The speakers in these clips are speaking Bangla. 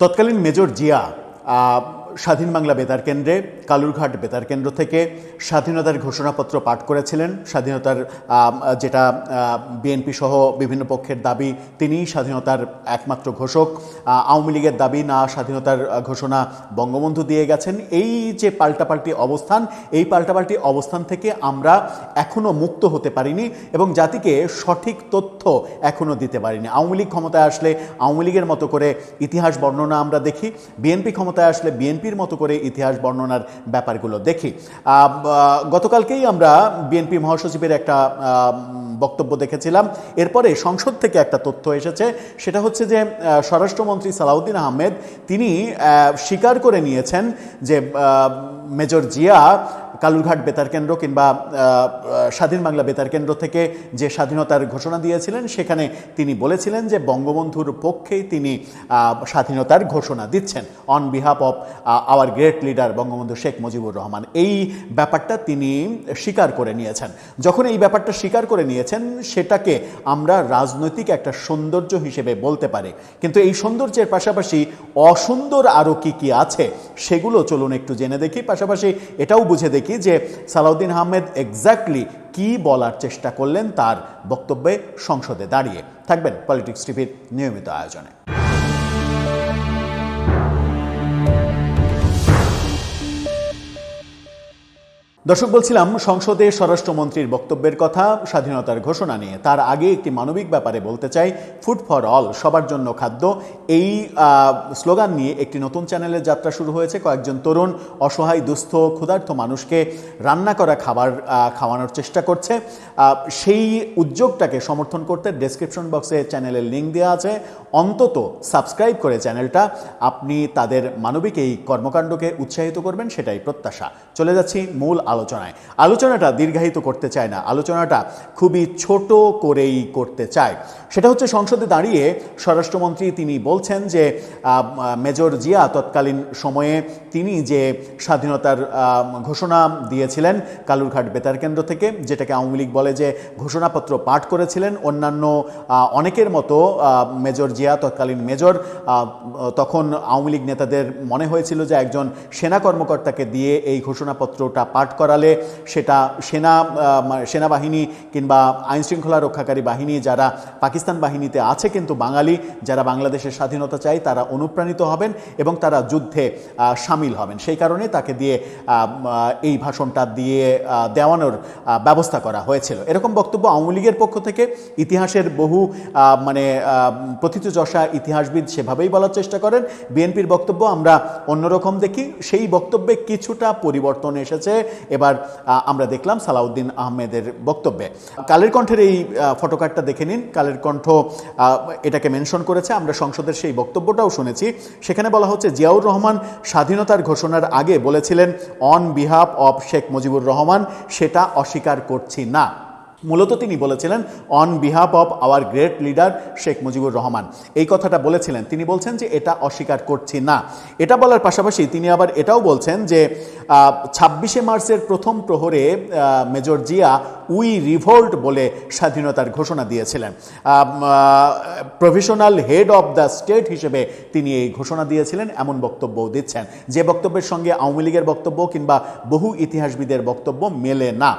তৎকালীন মেজর জিয়া স্বাধীন বাংলা বেতার কেন্দ্রে কালুরঘাট বেতার কেন্দ্র থেকে স্বাধীনতার ঘোষণাপত্র পাঠ করেছিলেন। স্বাধীনতার যেটা বিএনপি সহ বিভিন্ন পক্ষের দাবি, তিনি স্বাধীনতার একমাত্র ঘোষক। আওয়ামী লীগের দাবি না, স্বাধীনতার ঘোষণা বঙ্গবন্ধু দিয়ে গেছেন। এই যে পাল্টাপাল্টি অবস্থান, এই পাল্টাপাল্টি অবস্থান থেকে আমরা এখনও মুক্ত হতে পারিনি এবং জাতিকে সঠিক তথ্য এখনও দিতে পারিনি। আওয়ামী লীগ ক্ষমতায় আসলে আওয়ামী লীগের মতো করে ইতিহাস বর্ণনা আমরা দেখি, বিএনপি ক্ষমতায় আসলে বিএনপির মতো করে ইতিহাস বর্ণনার ব্যাপারগুলো দেখি। গতকালকেই আমরা বিএনপি মহাসচিবের একটা বক্তব্য দেখেছিলাম। এরপরে সংসদ থেকে একটা তথ্য এসেছে, সেটা হচ্ছে যে স্বরাষ্ট্রমন্ত্রী সালাউদ্দিন আহমেদ তিনি স্বীকার করে নিয়েছেন যে মেজর জিয়া কালুরঘাট বেতার কেন্দ্র কিংবা স্বাধীন বাংলা বেতার কেন্দ্র থেকে যে স্বাধীনতার ঘোষণা দিয়েছিলেন, সেখানে তিনি বলেছিলেন যে বঙ্গবন্ধুর পক্ষেই তিনি স্বাধীনতার ঘোষণা দিচ্ছেন on behalf of our great leader Bangabandhu Sheikh Mujibur Rahman. এই ব্যাপারটা তিনি স্বীকার করে নিয়েছেন। যখন এই ব্যাপারটা স্বীকার করে নিয়েছেন, সেটাকে আমরা রাজনৈতিক একটা সৌন্দর্য হিসেবে বলতে পারি। কিন্তু এই সৌন্দর্যের পাশাপাশি অসুন্দর আরও কি আছে সেগুলো চলুন একটু জেনে দেখি। পাশাপাশি এটাও বুঝে দেখি যে সালাউদ্দিন আহমেদ এক্স্যাক্টলি কি বলার চেষ্টা করলেন তার বক্তব্যে সংসদে দাঁড়িয়ে। থাকবেন পলিটিক্স টিভির নিয়মিত আয়োজনে। দর্শক, বলছিলাম সংসদে স্বরাষ্ট্রমন্ত্রীর বক্তব্যের কথা স্বাধীনতার ঘোষণা নিয়ে। তার আগে একটি মানবিক ব্যাপারে বলতে চাই। ফুড ফর অল, সবার জন্য খাদ্য, এই স্লোগান নিয়ে একটি নতুন চ্যানেলের যাত্রা শুরু হয়েছে। কয়েকজন তরুণ অসহায়, দুস্থ, ক্ষুধার্ত মানুষকে রান্না করা খাবার খাওয়ানোর চেষ্টা করছে। সেই উদ্যোগটাকে সমর্থন করতে ডেসক্রিপশন বক্সে চ্যানেলের লিঙ্ক দেওয়া আছে। অন্তত সাবস্ক্রাইব করে চ্যানেলটা আপনি তাদের মানবিক এই কর্মকাণ্ডকে উৎসাহিত করবেন, সেটাই প্রত্যাশা। চলে যাচ্ছি মূল আলোচনায়। আলোচনাটা দীর্ঘায়িত করতে চায় না, আলোচনাটা খুবই ছোট করেই করতে চায়। সেটা হচ্ছে সংসদে দাঁড়িয়ে স্বরাষ্ট্রমন্ত্রী তিনি বলছেন যে মেজর জিয়া তৎকালীন সময়ে তিনি যে স্বাধীনতার ঘোষণা দিয়েছিলেন কালুরঘাট বেতার কেন্দ্র থেকে, যেটাকে আওয়ামী লীগ বলে যে ঘোষণাপত্র পাঠ করেছিলেন অন্যান্য অনেকের মতো, মেজর জিয়া তৎকালীন মেজর, তখন আওয়ামী লীগ নেতাদের মনে হয়েছিল যে একজন সেনা কর্মকর্তাকে দিয়ে এই ঘোষণাপত্রটা পাঠ করালে সেটা সেনাবাহিনী কিংবা আইনশৃঙ্খলা রক্ষাকারী বাহিনী যারা পাকিস্তান বাহিনীতে আছে কিন্তু বাঙালি, যারা বাংলাদেশের স্বাধীনতা চায়, তারা অনুপ্রাণিত হবেন এবং তারা যুদ্ধে সামিল হবেন। সেই কারণে তাকে দিয়ে এই ভাষণটা দিয়ে দেওয়ানোর ব্যবস্থা করা হয়েছিল। এরকম বক্তব্য আওয়ামী লীগের পক্ষ থেকে ইতিহাসের বহু প্রথিতযশা ইতিহাসবিদ সেভাবেই বলার চেষ্টা করেন। বিএনপির বক্তব্য আমরা অন্যরকম দেখি। সেই বক্তব্যে কিছুটা পরিবর্তন এসেছে এবার আমরা দেখলাম সালাউদ্দিন আহমেদের বক্তব্যে। কালের কণ্ঠের এই ফটোকার্ডটা দেখে নিন। কালের কণ্ঠ এটাকে মেনশন করেছে, আমরা সংসদের সেই বক্তব্যটাও শুনেছি। সেখানে বলা হচ্ছে জিয়াউর রহমান স্বাধীনতার ঘোষণার আগে বলেছিলেন on behalf of Sheikh Mujibur Rahman, সেটা অস্বীকার করছি না। মূলত তিনি বলেছিলেন on behalf of our great leader Sheikh Mujibur Rahman, এই কথাটা বলেছিলেন। তিনি বলছেন যে এটা অস্বীকার করছি না। এটা বলার পাশাপাশি তিনি আবার এটাও বলছেন যে 26শে মার্চের প্রথম প্রহরে মেজর জিয়া উই রিভোল্ট বলে স্বাধীনতার ঘোষণা দিয়েছিলেন। Provisional head of the state হিসেবে তিনি এই ঘোষণা দিয়েছিলেন, এমন বক্তব্যও দিচ্ছেন, যে বক্তব্যের সঙ্গে আওয়ামী লীগের বক্তব্য কিংবা বহু ইতিহাসবিদের বক্তব্য মেলে না।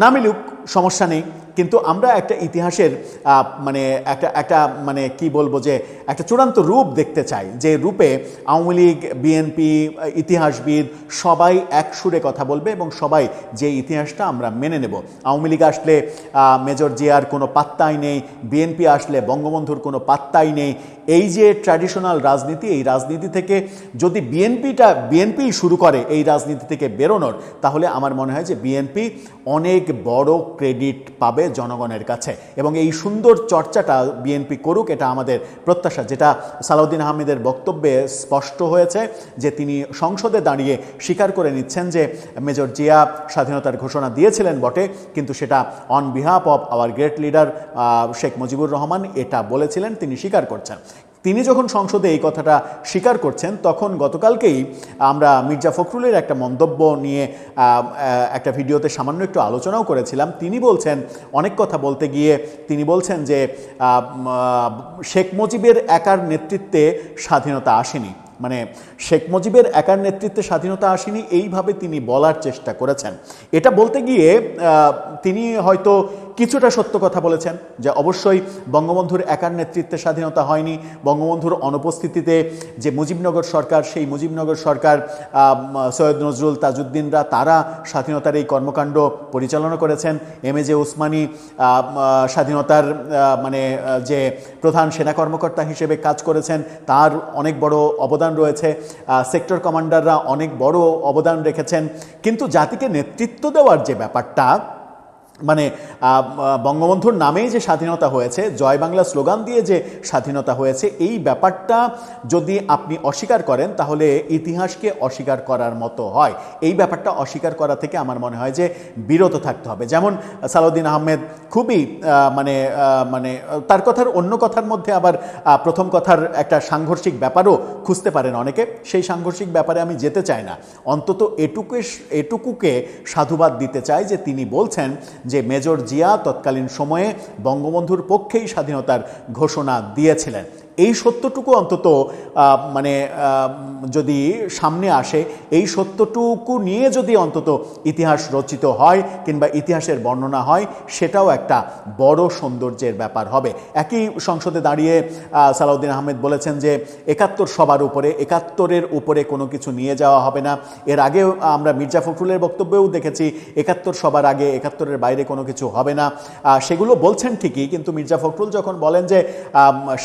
না মিলুক, সমস্যা নেই, কিন্তু আমরা একটা ইতিহাসের মানে কি বলবো, যে একটা চূড়ান্ত রূপ দেখতে চাই, যে রূপে আওয়ামী লীগ, বিএনপি, ইতিহাসবিদ সবাই এক সুরে কথা বলবে এবং সবাই যে ইতিহাসটা আমরা মেনে নেব। আওয়ামী লীগ আসলে মেজর জিয়ার কোনো পাত্তাই নেই, বিএনপি আসলে বঙ্গবন্ধুর কোনো পাত্তাই নেই। এই যে ট্র্যাডিশনাল রাজনীতি, এই রাজনীতি থেকে যদি বিএনপি শুরু করে এই রাজনীতি থেকে বেরোনোর, তাহলে আমার মনে হয় যে বিএনপি অনেক বড় ক্রেডিট পাবে জনগণের কাছে এবং এই সুন্দর চর্চাটা বিএনপি করুক, এটা আমাদের প্রত্যাশা। যেটা সালাউদ্দিন আহমেদের বক্তব্যে স্পষ্ট হয়েছে যে তিনি সংসদে দাঁড়িয়ে স্বীকার করে নিচ্ছেন যে মেজর জিয়া স্বাধীনতার ঘোষণা দিয়েছিলেন বটে, কিন্তু সেটা on behalf of our great leader Sheikh Mujibur Rahman এটা বলেছিলেন, তিনি স্বীকার করছেন। তিনি যখন সংসদে এই কথাটা স্বীকার করছেন, তখন গতকালকেই আমরা মির্জা ফখরুলের একটা মন্তব্য নিয়ে একটা ভিডিওতে সামান্য একটু আলোচনাও করেছিলাম। তিনি বলছেন, অনেক কথা বলতে গিয়ে তিনি বলছেন যে শেখ মুজিবের একার নেতৃত্বে স্বাধীনতা আসেনি, মানে শেখ মুজিবের একার নেতৃত্বে স্বাধীনতা আসেনি, এইভাবে তিনি বলার চেষ্টা করেছেন। এটা বলতে গিয়ে তিনি হয়তো কিছুটা সত্য কথা বলেছেন, যে অবশ্যই বঙ্গবন্ধুর একার নেতৃত্বে স্বাধীনতা হয়নি। বঙ্গবন্ধুর অনুপস্থিতিতে যে মুজিবনগর সরকার, সেই মুজিবনগর সরকার সৈয়দ নজরুল, তাজউদ্দিনরা, তারা স্বাধীনতার এই কর্মকাণ্ড পরিচালনা করেছেন। এমএজে ওসমানী স্বাধীনতার মানে যে প্রধান সেনা কর্মকর্তা হিসেবে কাজ করেছেন, তার অনেক বড় অবদান রয়েছে। সেক্টর কমান্ডাররা অনেক বড় অবদান রেখেছেন। কিন্তু জাতিকে নেতৃত্ব দেওয়ার যে ব্যাপারটা, মানে বঙ্গবন্ধুর নামেই যে স্বাধীনতা হয়েছে, জয় বাংলা স্লোগান দিয়ে যে স্বাধীনতা হয়েছে, এই ব্যাপারটা যদি আপনি অস্বীকার করেন তাহলে ইতিহাসকে অস্বীকার করার মতো হয়। এই ব্যাপারটা অস্বীকার করা থেকে আমার মনে হয় যে বিরত থাকতে হবে। যেমন সালাউদ্দিন আহমেদ খুবই মানে মানে তার কথার অন্য কথার মধ্যে আবার প্রথম কথার একটা সাংঘর্ষিক ব্যাপারও খুঁজতে পারেন অনেকে। সেই সাংঘর্ষিক ব্যাপারে আমি যেতে চাই না, অন্তত এটুকুকে সাধুবাদ দিতে চাই যে তিনি বলছেন যে মেজর জিয়া তৎকালীন সময়ে বঙ্গবন্ধুর পক্ষেই স্বাধীনতার ঘোষণা দিয়েছিলেন। এই সত্যটুকু অন্তত মানে যদি সামনে আসে, এই সত্যটুকু নিয়ে যদি অন্তত ইতিহাস রচিত হয় কিংবা ইতিহাসের বর্ণনা হয়, সেটাও একটা বড় সৌন্দর্যের ব্যাপার হবে। একই সংসদে দাঁড়িয়ে সালাউদ্দিন আহমেদ বলেছেন যে ৭১ সবার উপরে, ৭১-এর উপরে কোনো কিছু নিয়ে যাওয়া হবে না। এর আগেও আমরা মির্জা ফখরুলের বক্তব্যেও দেখেছি ৭১ সবার আগে, ৭১-এর বাইরে কোনো কিছু হবে না। সেগুলো বলছেন ঠিকই, কিন্তু মির্জা ফখরুল যখন বলেন যে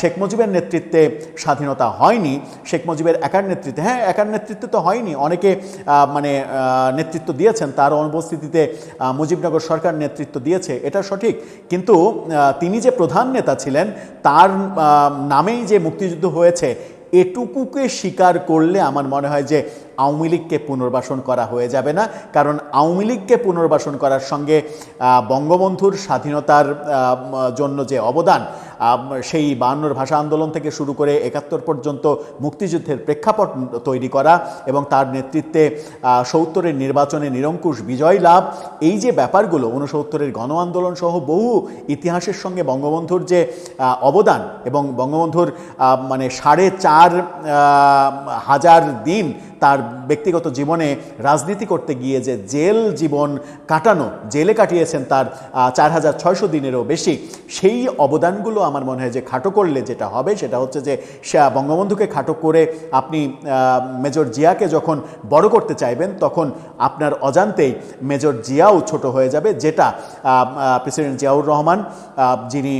শেখ মুজিবের নেতৃত্বে স্বাধীনতা হয়নি, শেখ মুজিবের একার নেতৃত্বে, হ্যাঁ একার নেতৃত্বে তো হয়নি, অনেকে মানে নেতৃত্ব দিয়েছেন, তার অনুপস্থিতিতে মুজিবনগর সরকার নেতৃত্ব দিয়েছে, এটা সঠিক। কিন্তু তিনি যে প্রধান নেতা ছিলেন, তার নামেই যে মুক্তিযুদ্ধ হয়েছে, এটুকুকে স্বীকার করলে আমার মনে হয় যে আওয়ামী লীগকে পুনর্বাসন করা হয়ে যাবে না। কারণ আওয়ামী লীগকে পুনর্বাসন করার সঙ্গে বঙ্গবন্ধুর স্বাধীনতার জন্য যে অবদান, সেই ৫২ ভাষা আন্দোলন থেকে শুরু করে ৭১ পর্যন্ত মুক্তিযুদ্ধের প্রেক্ষাপট তৈরি করা এবং তার নেতৃত্বে ৭০-এর নির্বাচনে নিরঙ্কুশ বিজয় লাভ, এই যে ব্যাপারগুলো, ৬৯-এর গণ আন্দোলন সহ বহু ইতিহাসের সঙ্গে বঙ্গবন্ধুর যে অবদান এবং বঙ্গবন্ধুর মানে ৪,৫০০ দিন তার ব্যক্তিগত জীবনে রাজনীতি করতে গিয়ে যে জেল জীবন কাটানো, জেলে কাটিয়েছেন তার ৪,৬০০ দিনেরও বেশি, সেই অবদানগুলো আমার মনে হয় যে খাটো করলে যেটা হবে সেটা হচ্ছে যে বঙ্গবন্ধুকে খাটো করে আপনি মেজর জিয়াকে যখন বড় করতে চাইবেন, তখন আপনার অজান্তেই মেজর জিয়াও ছোট হয়ে যাবে, যেটা প্রেসিডেন্ট জিয়াউর রহমান, যিনি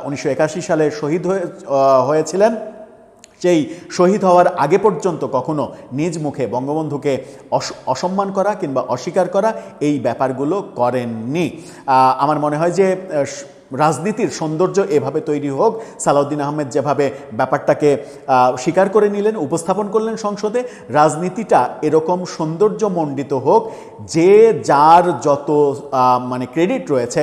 ১৯৮১ সালে শহীদ হয়েছিলেন, সেই শহীদ হওয়ার আগে পর্যন্ত কখনো নিজ মুখে বঙ্গবন্ধুকে অসম্মান করা কিংবা অস্বীকার করা, এই ব্যাপারগুলো করেননি। আমার মনে হয় যে রাজনীতির সৌন্দর্য এভাবে তৈরি হোক, সালাউদ্দিন আহমেদ যেভাবে ব্যাপারটাকে স্বীকার করে নিলেন, উপস্থাপন করলেন সংসদে, রাজনীতিটা এরকম সৌন্দর্যমণ্ডিত হোক যে যার যত মানে ক্রেডিট রয়েছে,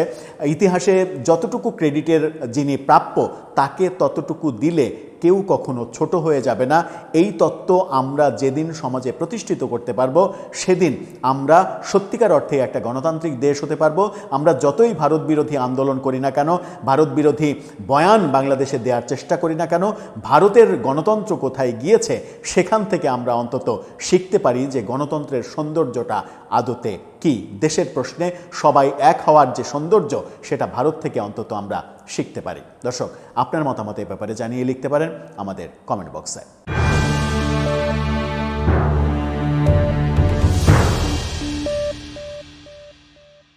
ইতিহাসে যতটুকু ক্রেডিটের যিনি প্রাপ্য, তাকে ততটুকু দিলে কেউ কখনো ছোট হয়ে যাবে না। এই তত্ত্ব আমরা যেদিন সমাজে প্রতিষ্ঠিত করতে পারবো, সেদিন আমরা সত্যিকার অর্থে একটা গণতান্ত্রিক দেশ হতে পারবো। আমরা যতই ভারত বিরোধী আন্দোলন করি না কেন, ভারত বিরোধী বয়ান বাংলাদেশে দেওয়ার চেষ্টা করি না কেন, ভারতের গণতন্ত্র কোথায় গিয়েছে, সেখান থেকে আমরা অন্তত শিখতে পারি যে গণতন্ত্রের সৌন্দর্যটা আদতে কি। দেশের প্রশ্নে সবাই এক হওয়ার যে সৌন্দর্য, সেটা ভারত থেকে অন্তত আমরা শিখতে পারি। দর্শক, আপনার মতামত এই ব্যাপারে জানিয়ে লিখতে পারেন আমাদের কমেন্ট বক্সে।